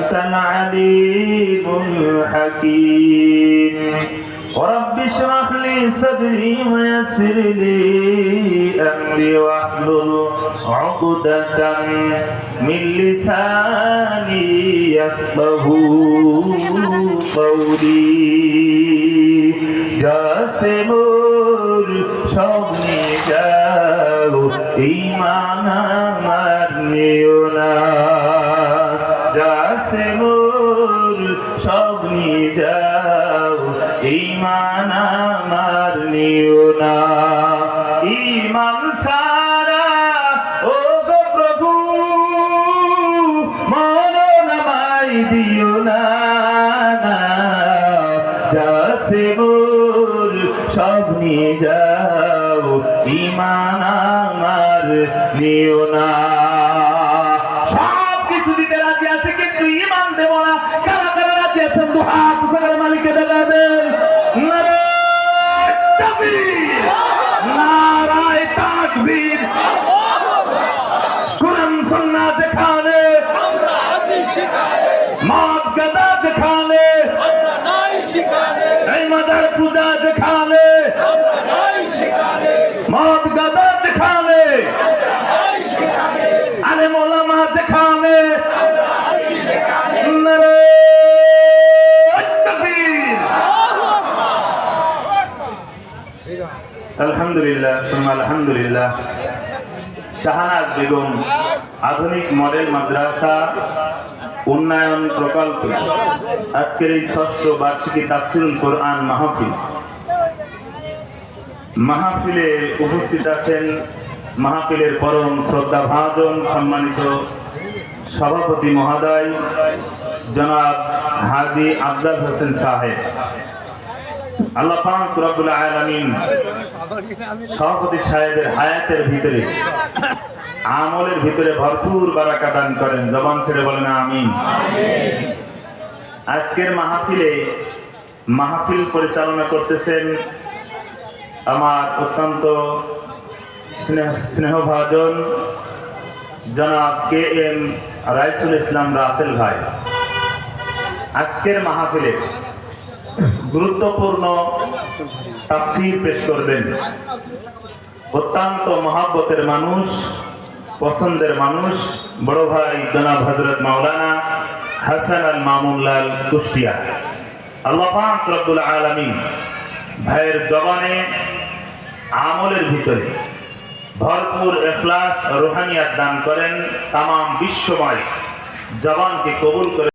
আনতাল আলিমুল হাকীম। رب اشرح لي صدري ويسر لي أمري واحلل عقدة من لساني يفقهوا قولي جاسے মোর সবনি যাও ঈমান আমার নিও না যাসে মোর সবনি যাও ঈমান আমার নিও না ঈমান ছাড়া ও গো প্রভু মরণ আমায় দিও না যাসে মোর সবনি যাও ঈমান আমার নিও না। সব কিছু দিতে রাজি আছে কিন্তু ঈমান দেব না। কারা কারা রাজি আছেন দু হাত সাগরের মালিককে দেখা দেন। নারায়ে তাকবীর, নারায়ে তাকবীর। কোরআন সুন্নাহ যেখানে আমরা আছি সেখানে, মদ গাঁজা যেখানে আমরা নাই সেখানে, এই মাজার পূজা যেখানে আমরা নাই সেখানে, মদ গাঁজা যেখানে আমরা নাই সেখানে, আলেম ওলামা যেখানে আমরা আছি সেখানে। নারায়ে তাকবীর। আলহামদুলিল্লাহ সুম্মা আলহামদুলিল্লাহ। শাহনাজ বেগম আধুনিক মডেল মাদ্রাসা উন্নয়ন প্রকল্পে আজকের এই ৬ষ্ঠ বার্ষিকী তাফসিরুল কোরআন মাহফিলে উপস্থিত আছেন মাহফিলের পরম শ্রদ্ধাভাজন সম্মানিত সভাপতি মহোদয় জনাব হাজী আফজাল হোসেন সাহেব। আল্লাহ পাক রব্বুল আলামিন সভাপতি সাহেবের হায়াতের ভিতরে আমলের ভিতরে ভরপুর বারাকা দান করেন। জবান ছেড়ে বলেন আমিন। আজকের মাহফিল পরিচালনা করতেছেন আমার অত্যন্ত স্নেহভাজন জনাব কে এম রাইসুল ইসলাম রাসেল ভাই। আজকের মাহফিলে গুরুত্বপূর্ণ তাফসীর পেশ করবেন অত্যন্ত মহব্বতের মানুষ, পছন্দের মানুষ, বড় ভাই জনাব হযরত মাওলানা হাসান আল মামুন লাল কুষ্টিয়া। আল্লাহ পাক রব্বুল আলামিন ভাইয়ের জবানে আমলের ভিতরে ভরপুর ইখলাস রুহানিয়াত দান করেন। তামাম বিশ্বময় জবানকে কবুল করে